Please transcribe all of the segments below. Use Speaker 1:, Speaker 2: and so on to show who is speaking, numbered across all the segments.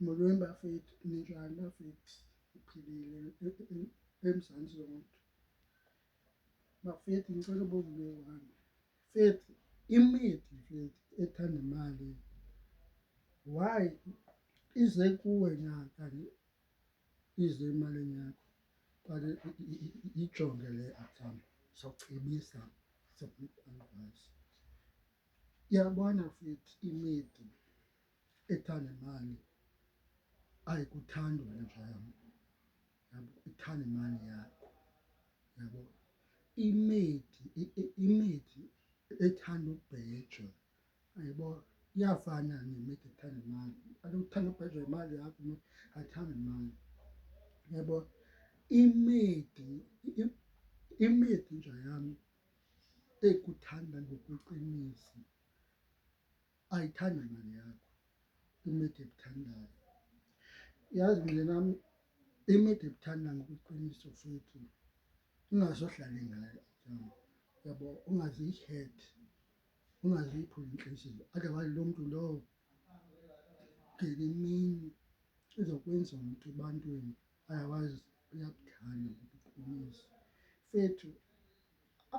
Speaker 1: Molweni bafethu, ninjani bafethu? Uphilile eMzantsi wonke. Bafethu ngicela ubuza into eyi-one. Fethu, imithi fethu ethanda imali why ize kuwe nyaka ize emalini yakho? Qale ijonge le akhawunti, sokucebisa, sokunika advice. Iyabona fethu imithi ethanda imali ayikuthandi wena jam, yabo, ithanda imali yakho, yabo. Imithi ethanda ubhejwa, ayibo, iyafana nemithi ethanda imali. Kaloku uthanda ubhejwa imali yakho, ayithandi imali, yabo. Imithi nja yam ekuthanda ngokweqiniso ayithandi imali yakho, imithi ekuthandayo. Yazi mndenam, imithi ekuthandayo ngokweqiniso fethu ungazohlala ngayo, yabo, ungaziyihethi, ungaziyiphuli intliziyo. Otherwise loo mntu lowo ngenye imini izokwenza umntu ebantwini, otherwise uyakuthanda ngokweqiniso. Fethu,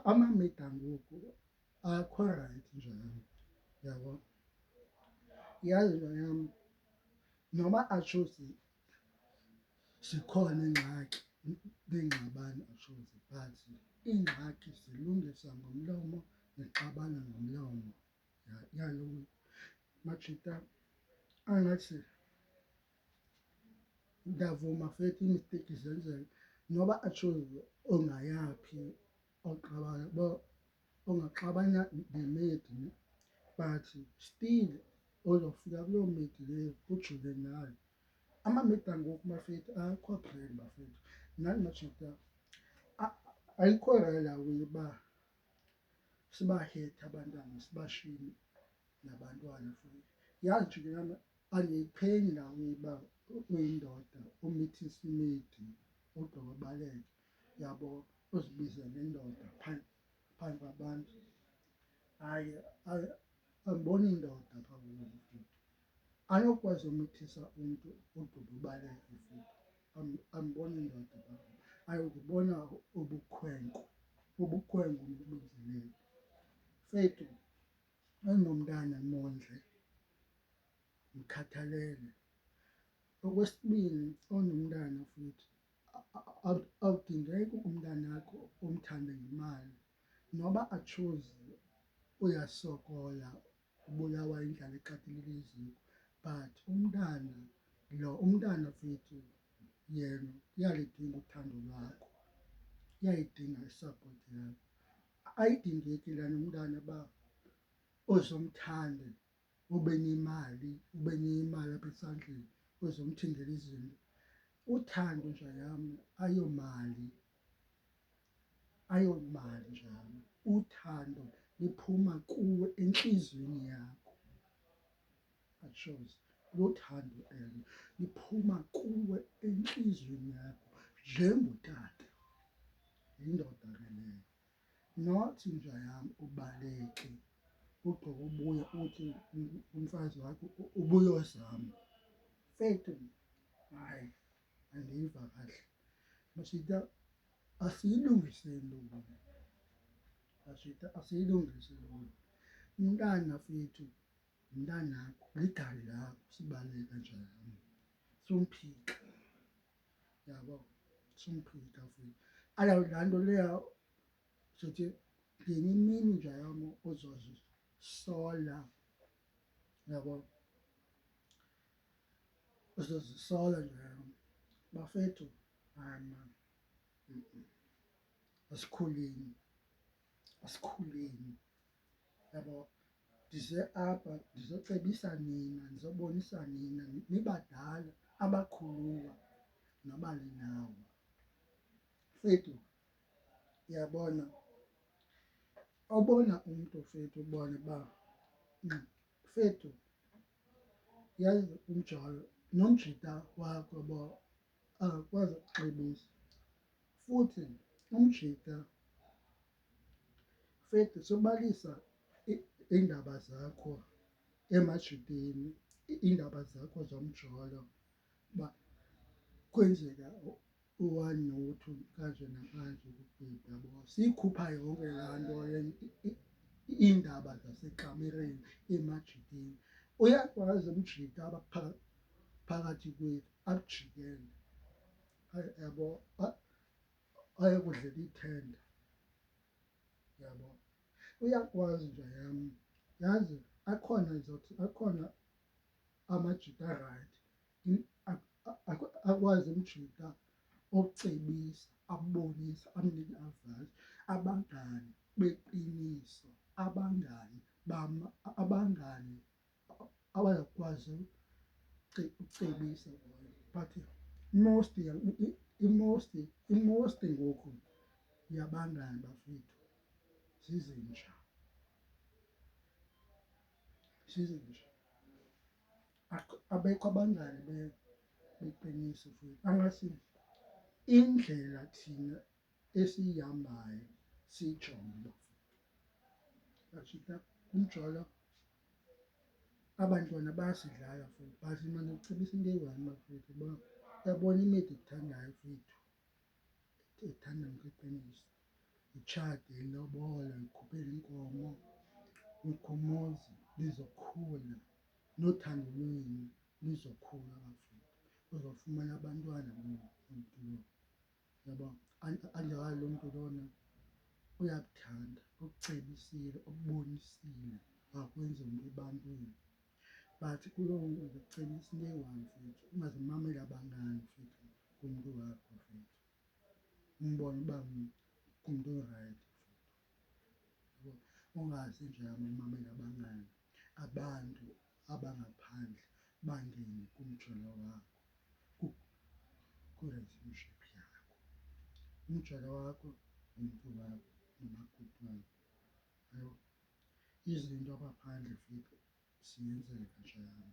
Speaker 1: amamedi angoku akho rayithi njani, yabo. Yazi nto yam, noba atsho zikhona iingxaki neengxabano atshozi, but iingxaki zilungiswa ngomlomo, nixabana ngomlomo. Iyalunga. Majita angathi ndiyavuma fethu iimisteyikhi zenzeka, noba atshozi ongayaphi ongaxabana nemedi, but still uzofika kuloo medi leyo ujule nayo. Amamedi angoku bafethu akho phayana bafethu. Nani majita ayikho laa way uba sibahethe abantwana sibashiye nabantwana futhi. Yazi nje lana andiyiqheli laa way uba uyindoda umithise imedi ugqiba ubaleke, yabo, uzibize ngendoda phambi kwabantu. Hayi, andiboni indoda phaa kuyo futhi. Anokwazi umithisa umntu ugqiba ubaleke futhi. Andiboni indoda phaa kuyo. Andibona ubukhwenkwe, ubukhwenkwe obubenzileyo. Fethu, endinomntana mondle, mkhathalele. Okwesibini, onomntana futhi awudingeki umntanakho umthande ngemali. Noba atshozi uyasokola, ubulawa yindlala ekatelele eziko, but umntana fethu yena uyalidinga uthando lwakho, uyayidinga isapoti yakho. Ayidingeki laa nomntana uba uzomthande ube nemali apha esandleni, uzomthengela izinto. Uthando nja yam ayomali, ayomali nja yam. Uthando liphuma kuwe entliziyweni yakho, atshozi. Luthando elo liphuma kuwe entliziyweni yakho njengotata, yindoda ke leyo. Not nja yam ubaleke ugqiba ubuye uthi umfazi wakho ubuyozama. Fethu, hayi, andiyiva kahle. Mashita, asiyilungiseni loo nto, mashita, asiyilungise loo nto. Umntana fethu ngumntanakho, ligama lakho, sibaleka nja yam. Sumphika, yabo, sumphika futhi. Laa nto leya sithi ngenye imini nja yam uzozisola, yabo, uzozisola nja yam. Bafethu, hayi maan, asikhuleni, asikhuleni, yabo. Ndize apha ndizocebisa nina, ndizobonisa nina nibadala, abakhuluwa nabalinawo. Fethu, uyabona, awubona umntu fethu ubone uba fethu, yazi umjolo nomjita wakho uba akakwazi ukucebisa. Futhi umjita, fethu, sobalisa iindaba zakho emajiteni, iindaba zakho zomjolo uba kwenzeka u-one no-two kanje nakanje kugqibha yabo. Siyikhupha yonke laa nto iindaba zasekamereni emajikeni. Uyakwazi umjika apha phakathi kwethu akujikele yabo ayokudlela ithenda yabo. Uyakwazi nje yam yazi akhona amajita arayithi akwazi umjika okucebisa, akubonisa, amnike i-advice. Abangani beqiniso, abangani abazawukwazi ucebisa but i-most ngoku yabangani bafowethu zizinja, zizinja. Abekho abangani beqiniso futhi angasi indlela thina esiyihambayo siyijonge bafowethu. Umjolo abantwana bayasidlala futhi but mna ndicebisa into eyi-one bafowethu uba uyabona imida ekuthandayo fethu ethanda ngokweqiniso, itshate, ilobole, ikhuphele inkomo, ikhumoze, lizokhula nothando lwenu lizokhula bafowethu. Uzofumana abantwana umntu lo yabo. Anjalo lo mntu lona uyakuthanda, ukucebisile, ukubonisile akwenze umntu ebantwini. But kuloo nto ndikucebisa into eyi-one futhi, ungazimameli abangani futhi kumntu wakho futhi umbone uba ngumntu orayithi futhi. Ungazi nje umamele abangani, abantu abangaphandle bangene kumjolo wakho ku-relationship yakho. Umjolo wakho ngumntu wakho nomakoti wakho yabo. Izinto apha phandle futhi ziyenzeka njalo,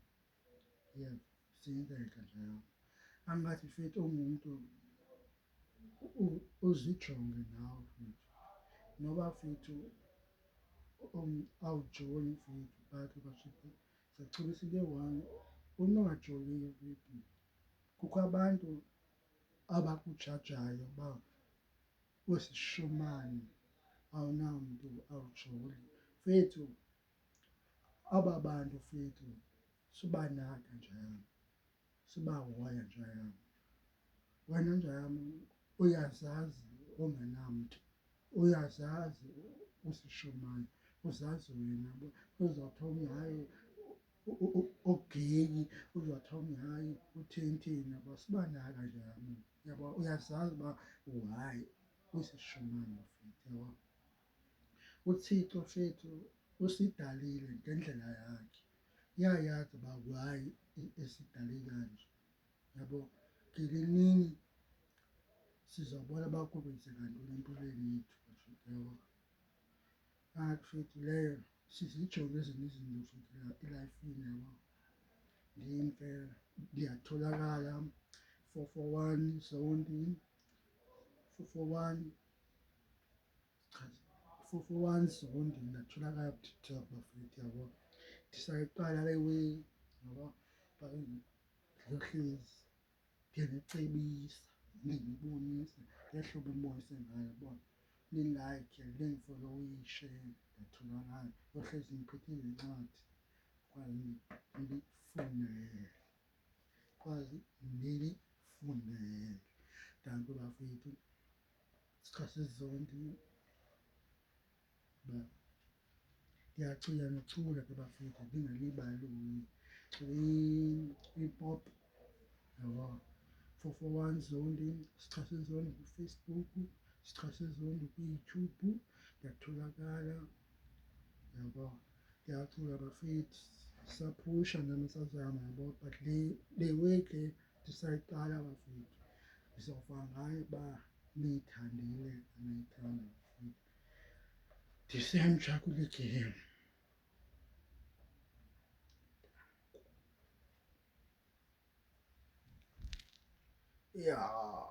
Speaker 1: uyeva, ziyenzeka njalo. Angathi futhi ungumntu uzijonge nawe futhi noba futhi awujoyi futhi but siyacebisa into eyi-one, unongajoyiyo futhi. Kukho abantu abakujajayo uba usishumane awunamntu awujoli fethu. Aba bantu fethu subanaka njayana, sibahoya njayana. Wena njayana uyazazi ungenamntu, uyazazi usishumane, uzazi wena uzawuthi omnye hayi ugeyi, uzawuthi omnye hayi utheni yabo. Sibanaka njayana yabo. Uyazazi uba why usishumane futhi yabo. uThixo fethu usidalile ngendlela yakhe, uyayazi uba why esidale kanje yabo. Ngelinye imini sizawubona uba kwenzeka ntoni empilweni yethu yabo. Kanti futhi leyo sizijonge ezinye izinto futhi elayifini yabo. Ndim ke ndiyatholakala 441 Zondi, 441 Zondi, ndatholakala kuTikTok bafowethu yabo. Ndisayiqala le way yabo, ndizohlezi ndiyanicebisa, ndinibonise ngehlobo endibonise ngalo uba nilayikhe, nindifolowishe. Ndiyatholakala, yohlezi ndiphethe nencwadi kwaye nilifundele, kwazi nilifundele. Dankie bafowethu, sichase Zondi uba ndiyacula nocula ke bafowethu, ndingalibali i-pop yabo. 441 Zondi, sichase Zondi kuFacebook, sichase Zondi kuYouTube, ndiyatholakala yabo. Ndiyacula bafowethu, sisaphusha nasazama yabo. But le way ke ndisayiqala bafowethu, ndizawuva ngayo uba niyithandile, aniyithanda bafowethu. Ndisemtsha kule game. Yeah.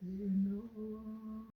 Speaker 1: You know.